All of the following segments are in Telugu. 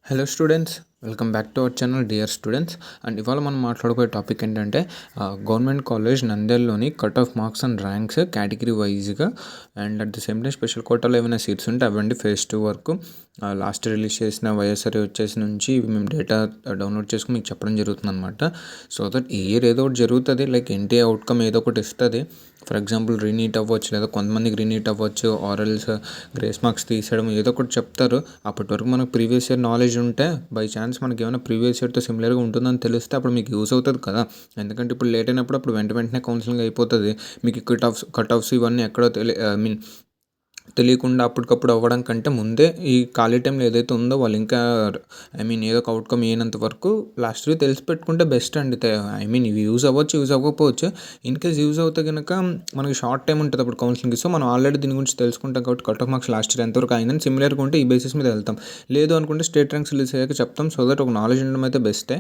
Hello students, welcome back to our channel dear students. And ఇవాళ మనం మాట్లాడుకునే టాపిక్ ఏంటంటే గవర్నమెంట్ కాలేజ్ నంద్యాలలోని cut off marks and ranks category వైజ్గా and at the same time special కోటాలో ఏమైనా సీట్స్ ఉంటే అవండి ఫేజ్ 2 వరకు లాస్ట్ రిలీజ్ చేసిన వైఎస్ఆర్ వచ్చేసి నుంచి మేము డేటా డౌన్లోడ్ చేసుకుని మీకు చెప్పడం జరుగుతుంది అనమాట. సో దట్ ఈ ఇయర్ ఏదో ఒకటి జరుగుతుంది, లైక్ ఎన్టీ అవుట్కమ్ ఏదో ఒకటి ఇస్తుంది. ఫర్ ఎగ్జాంపుల్ రీనీట్ అవ్వచ్చు, లేదా కొంతమందికి రీనీట్ అవ్వచ్చు, ఆరల్స్ గ్రేస్ మార్క్స్ తీసేయడం ఏదో ఒకటి చెప్తారు. అప్పటి వరకు మనకు ప్రీవియస్ ఇయర్ నాలెడ్జ్ ఉంటే బై ఛాన్స్ మనకి ఏమైనా ప్రీవియస్ ఇయర్తో సిమిలర్గా ఉంటుందని తెలిస్తే అప్పుడు మీకు యూస్ అవుతుంది కదా. ఎందుకంటే ఇప్పుడు లేట్ అయినప్పుడు అప్పుడు వెంటనే కౌన్సిలింగ్ అయిపోతుంది. మీకు కట్ ఆఫ్స్ ఇవన్నీ ఎక్కడో తెలియకుండా అప్పటికప్పుడు అవ్వడం కంటే ముందే ఈ ఖాళీ టైంలో ఏదైతే ఉందో వాళ్ళు ఇంకా ఏదో ఒక అవుట్కమ్ అయినంత వరకు లాస్ట్ ఇయర్ తెలిసి పెట్టుకుంటే బెస్ట్ అండి. ఇవి యూజ్ అవ్వచ్చు, యూజ్ అవ్వకపోవచ్చు. ఇన్ కేస్ యూజ్ అవుతే కనుక మనకి షార్ట్ టైం ఉంటుంది అప్పుడు కౌన్సిలింగ్. సో మనం ఆల్రెడీ దీని గురించి తెలుసుకుంటాం కాబట్టి cut off marks last year ఎంతవరకు అయిందని సిమిలర్గా ఉంటే ఈ బేసిస్ మీద వెళ్తాం. లేదు అనుకుంటే స్టేట్ ర్యాంక్స్ రిలీజ్ అయ్యాక చెప్తాం. సో దట్ ఒక నాలెడ్జ్ ఉండడం అయితే బెస్టే.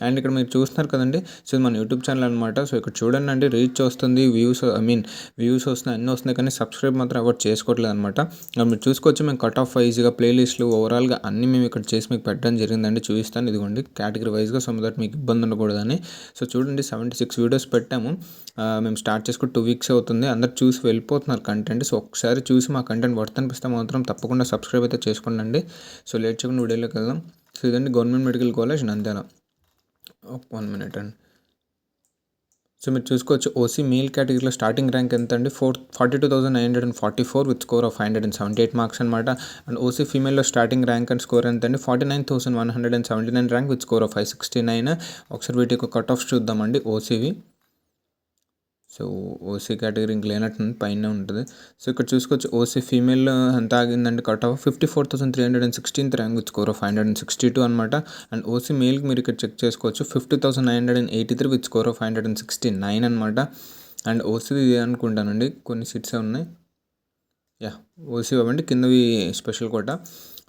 అండ్ ఇక్కడ మీరు చూస్తున్నారు కదండి, సో మన యూట్యూబ్ ఛానల్ అనమాట. సో ఇక్కడ చూడండి అండి, రీచ్ వస్తుంది, వ్యూస్ వస్తున్నాయి, అన్నీ వస్తున్నాయి, కానీ సబ్స్క్రైబ్ మాత్రం ఎవరు చేసుకోవట్లేదు అనమాట. మీరు చూసుకోవచ్చు, మేము కట్ ఆఫ్ వైజ్గా ప్లేలిస్ట్లు ఓవరాల్గా అన్నీ మేము ఇక్కడ చేసి మీకు పెట్టడం జరిగిందండి. చూపిస్తాను, ఇదిగోండి కేటగిరీ వైజ్గా. సో దట్ మీకు ఇబ్బంది ఉండకూడదని. సో చూడండి, 76 వీడియోస్ పెట్టాము. మేము స్టార్ట్ చేసుకుని 2 వీక్స్ అవుతుంది. అందరు చూసి వెళ్ళిపోతున్నారు కంటెంట్. సో ఒకసారి చూసి మా కంటెంట్ వర్త్ అనిపిస్తే మాత్రం తప్పకుండా సబ్స్క్రైబ్ అయితే చేసుకోండి. సో లేట్ చేయకుండా వీడియోలోకి వెళ్దాం. సో ఇదండి government medical college Nandyal. 1 minute అండి. సో మీరు చూసుకోవచ్చు, ఓసీ మేల్ కేటగిరీలో స్టార్టింగ్ ర్యాంక్ ఎంత అండి, 42,944 విత్ స్కోర్ ఆఫ్ 578 మార్క్స్ అనమాట. అండ్ ఓసీ ఫీమేల్లో స్టార్టింగ్ ర్యాంక్ అండ్ స్కోర్ ఎంత అండి, 49,179 ర్యాంక్ విత్ స్కోర్ ఆఫ్ 569. ఒకసారి వీటికి కట్ ఆఫ్స్ చూద్దామండి ఓసీవి. సో ఓసీ కేటగిరీ ఇంక లేనట్టు పైన ఉంటుంది. సో ఇక్కడ చూసుకోవచ్చు, ఓసీ ఫీమేల్ ఎంత ఆగిందంటే cut off 54,316 rank with score of 562 అనమాట. అండ్ ఓసీ మేల్కి మీరు ఇక్కడ చెక్ చేసుకోవచ్చు, 50,983 విత్ స్కోర్ ఆఫ్ 569 అనమాట. అండ్ ఓసీ అనుకుంటానండి కొన్ని సీట్సే ఉన్నాయి. ఓసీ అవ్వండి, కిందవి స్పెషల్ కోటా.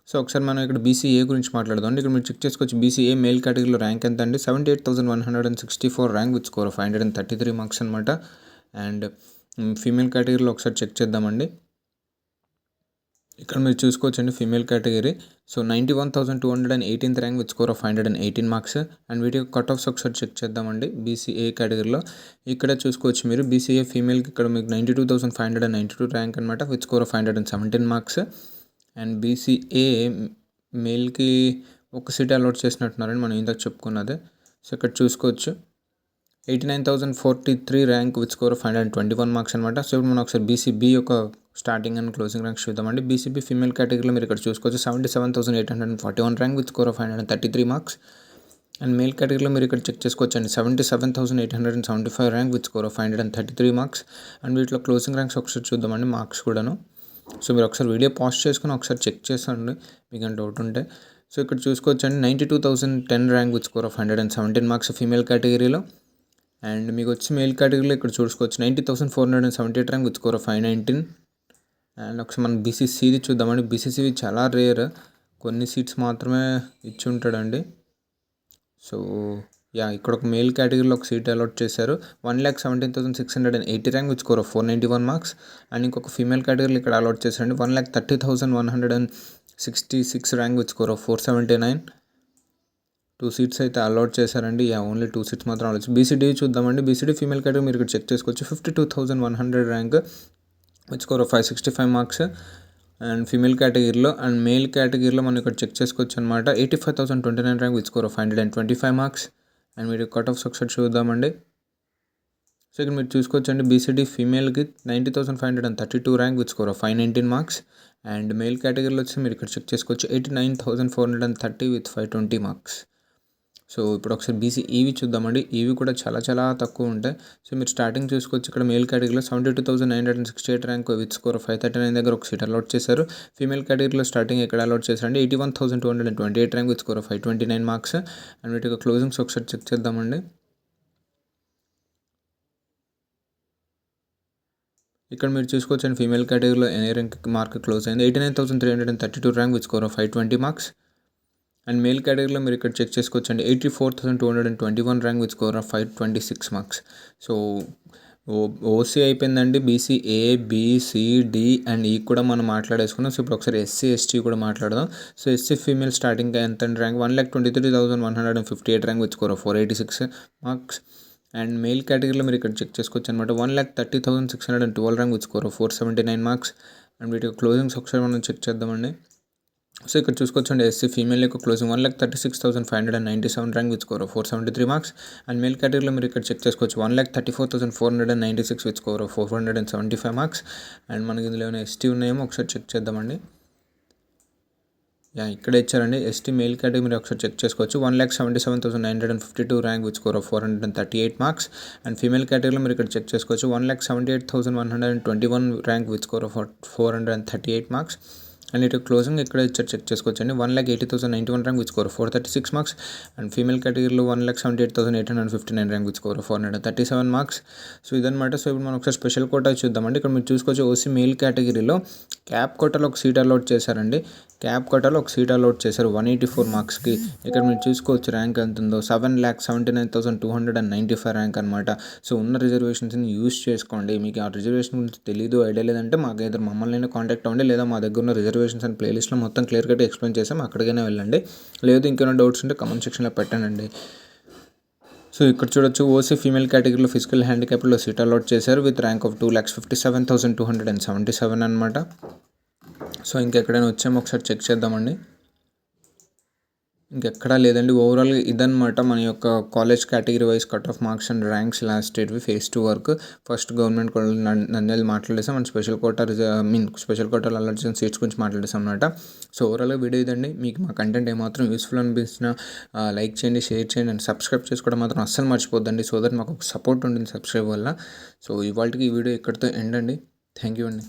సో ఒకసారి మనం ఇక్కడ బీసీఏ గురించి మాట్లాడదాం. ఇక్కడ మీరు చెక్ చేసుకోవచ్చు, బీసీఏ మేల్ కేటగిరీలో ర్యాంక్ ఎంత అండి, 78,164 rank with score of 533 marks అనమాట. అండ్ ఫీమేల్ కేటగిరీలో ఒకసారి చెక్ చేద్దామండి. ఇక్కడ మీరు చూసుకోవచ్చండి female category. So 91,218 rank with score of 518 marks. And వీటి కట్ ఆఫ్స్ ఒకసారి చెక్ చేద్దామండి బీసీఏ కేటగిరీలో. ఇక్కడ చూసుకోవచ్చు మీరు, బీసీఏ ఫీమేల్కి ఇక్కడ మీకు 92,592 ర్యాంక్ అనమాట with score of 517 marks. And BCA మేల్కి ఒక సీట్ అలాట్ చేసినట్టున్నారని మనం ఇందాక చెప్పుకున్నదే. సో ఇక్కడ చూసుకోవచ్చు, 89,043 rank with score of 121 marks అనమాట. సో ఇప్పుడు మనం ఒకసారి బీసీబీ యొక్క స్టార్టింగ్ అండ్ క్లోజింగ్ ర్యాంక్స్ చూద్దామండి. బీసీబీ ఫీమేల్ కేటగిరీలో మీరు ఇక్కడ చూసుకోవచ్చు, 77,841 rank with score of 133 marks. And male కేటగిరీలో మీరు ఇక్కడ చెక్ చేసుకోవచ్చు అండి, 77,875 rank with score of 133 marks. And వీటిలో క్లోజింగ్ ర్యాంక్స్ ఒకసారి చూద్దామండి, మార్క్స్ కూడాను. సో మీరు ఒకసారి వీడియో పాజ్ చేసుకుని ఒకసారి చెక్ చేసండి మీకు ఏమైనా డౌట్ ఉంటే. సో ఇక్కడ చూసుకోవచ్చు అండి, 92,010 rank with score of 117 marks female కేటగిరీలో. అండ్ మీకు వచ్చి మేల్ కేటగిరీలో ఇక్కడ చూసుకోవచ్చు, 90,478 rank with score of 519. And ఒకసారి మనం బీసీసీది చూద్దామండి. బీసీసీవి చాలా రేర్, కొన్ని సీట్స్ మాత్రమే ఇచ్చి ఉంటాడండి. సో ఇక్కడ ఒక మేల్ కేటగిరీలో ఒక సీట్ అలాట్ చేశారు, 1,17,680 rank with score of 491 marks. And ఇంకొక ఫీమేల్ కేటగిరీలో ఇక్కడ అలాట్ చేశారండి, 1,30,166 rank with score of 479. 2 seats అయితే అలాట్ చేశారండి. ఓన్లీ 2 సీట్స్ మాత్రం అలాట్. బీసీడీ చూద్దామండి. బీసీడీ ఫీమేల్ కేటగిరీ మీరు ఇక్కడ చెక్ చేసుకోవచ్చు, 52,100 rank with score of 565 marks. And female కేటగిరీలో. అండ్ మేల్ కేటగిరీలో మనం ఇక్కడ చెక్ చేసుకోవచ్చు అనమాట, 85,029 rank with score of 125 marks. And మీరు కట్ ఆఫ్స్ ఒకసారి చూద్దామండి. సో ఇక్కడ మీరు చూసుకోవచ్చండి, బీసీడీ ఫీమేల్కి 90,532 rank with score of 519 marks. And male కేటగిరీలో వచ్చి మీరు ఇక్కడ చెక్ చేసుకోవచ్చు, 89,430 విత్ 520 మార్క్స్. సో ఇప్పుడు ఒకసారి ఈవీ చూద్దామండి. ఈవీ కూడా చాలా చాలా తక్కువ ఉంటాయి. సో మీరు స్టార్టింగ్ చూసుకోవచ్చు, ఇక్కడ మేల్ కేటగిరీలో 72,968 ర్యాంక్ విత్ స్కోర్ ఆఫ్ 539 దగ్గర ఒక సీట్ అలాట్ చేశారు. ఫీమేల్ కేటగిరీలో స్టార్టింగ్ ఇక్కడ అలాట్ చేశారండి, 81,228 rank with score of 529 marks. And వీటి క్లోజింగ్స్ ఒకసారి చెక్ చేద్దామండి. ఇక్కడ మీరు చూసుకోవచ్చండి, ఫీమేల్ కేటగిరీలో ఎనీ ర్యాంక్ మార్క్ క్లోజ్ అయింది, 89,332 rank with score of 520 marks. And male కేటగిరీలో మీరు ఇక్కడ చెక్ చేసుకోవచ్చండి, 84,221 rank with score of 526 marks. So OC అయిపోయిందండి. BC A, B, C, D and E కూడా మనం మాట్లాడేసుకున్నాం. సో ఇప్పుడు ఒకసారి ఎస్సీ, ఎస్టీ కూడా మాట్లాడదాం. సో ఎస్సీ ఫీమేల్ స్టార్టింగ్ ఎంత rank 1,23,158 rank with score of 486 marks. And mail కేటగిరీలో మీరు ఇక్కడ చెక్ చేసుకోవచ్చు అనమాట. 1,30,612 rank with score of 479 marks. And వీటి క్లోజింగ్స్ ఒకసారి మనం చెక్ చేద్దామండి. సో ఇక్కడ చూసుకోవచ్చండి, ఎస్సీ ఫీమేల్ యొక్క closing 1,36,597 rank with score of 473 marks. And male కేటగిరీలో మీరు ఇక్కడ చెక్ చేసుకోవచ్చు 1,34,496 with score of 475 marks. And మనకి ఇందులో ఏమైనా ఎస్టీ ఉన్నాయేమో ఒకసారి చెక్ చేద్దామండి. ఇక్కడ ఇచ్చారండి ఎస్టీ మెయిల్ కేటగిరీ, మీరు ఒకసారి చెక్ చేసుకోవచ్చు 1,77,952 rank with score of 438 marks. And female కేటగిరీలో మీరు ఇక్కడ చెక్ చేసుకోవచ్చు 1,78,121 rank with score of 438 marks. And ఇటు క్లోజింగ్ ఇక్కడ ఇచ్చారు చెక్ చేసుకోవచ్చు అండి 1,80,091 rank with score 436 marks. And female కేటగిరీలో 1,78,859 rank with score 437 marks. So ఇదనమాట. సో ఇప్పుడు మనం ఒకసారి స్పెషల్ కోటా చూద్దామండి. ఇక్కడ మీరు చూసుకోవచ్చు ఓసీ మెయిల్ కేటగిరీలో క్యాప్ కోటాలో ఒక సీట్ అలౌట్ చేశారండి. క్యాప్ కోటాలో ఒక సీట్ అలౌట్ చేశారు 184 మార్క్స్కి. ఇక్కడ మీరు చూసుకోవచ్చు ర్యాంక్ ఎంత ఉందో 7,79,295 ర్యాంక్ అనమాట. సో ఉన్న రిజర్వేషన్స్ని యూస్ చేసుకోండి. మీకు ఆ రిజర్వేషన్ గురించి తెలీదు, ఐడియా లేదంటే మాకు ఏదో మమ్మల్ని కాంటాక్ట్ అవ్వండి, లేదా మా దగ్గర ఉన్న రిజర్వేషన్స్ అండ్ ప్లేలిస్ట్లో మొత్తం క్లియర్ కట్ ఎక్స్ప్లెయిన్ చేసాం, అక్కడికైనా వెళ్ళండి. లేదు ఇంకేమైనా డౌట్స్ ఉంటే కమెంట్ సెక్షన్లో పెట్టండి. సో ఇక్కడ చూడొచ్చు ఓసీ ఫీమేల్ కేటగిరీలో ఫిజికల్ హ్యాండిక్యాప్లో సీట్ అలాట్ చేశారు విత్ ర్యాంక్ ఆఫ్ 2,57,277 అనమాట. సో ఇంకెక్కడైనా వచ్చామో ఒకసారి చెక్ చేద్దామండి. ఇంకెక్కడా లేదండి. ఓవరాల్గా ఇదనమాట మన యొక్క college category wise cut off marks and ranks last ఇయర్వి ఫేజ్ 2 వరకు. ఫస్ట్ గవర్నమెంట్ నంద్యాల మాట్లాడేసాం అండ్ స్పెషల్ కోటా స్పెషల్ కోటాలో అలాట్ చేసిన సీట్స్ గురించి మాట్లాడేసాం అనమాట. సో ఓవరాల్గా వీడియో ఇదండి. మీకు మా కంటెంట్ ఏమాత్రం యూస్ఫుల్ అనిపించినా లైక్ చేయండి, షేర్ చేయండి అండ్ సబ్స్క్రైబ్ చేసుకోవడం మాత్రం అస్సలు మర్చిపోద్దండి. సో దట్ మాకు ఒక సపోర్ట్ ఉంటుంది సబ్స్క్రైబ్ వల్ల. సో ఇవాళకి ఈ వీడియో ఇక్కడితో ఎండ్ అండి. థ్యాంక్ యూ అండి.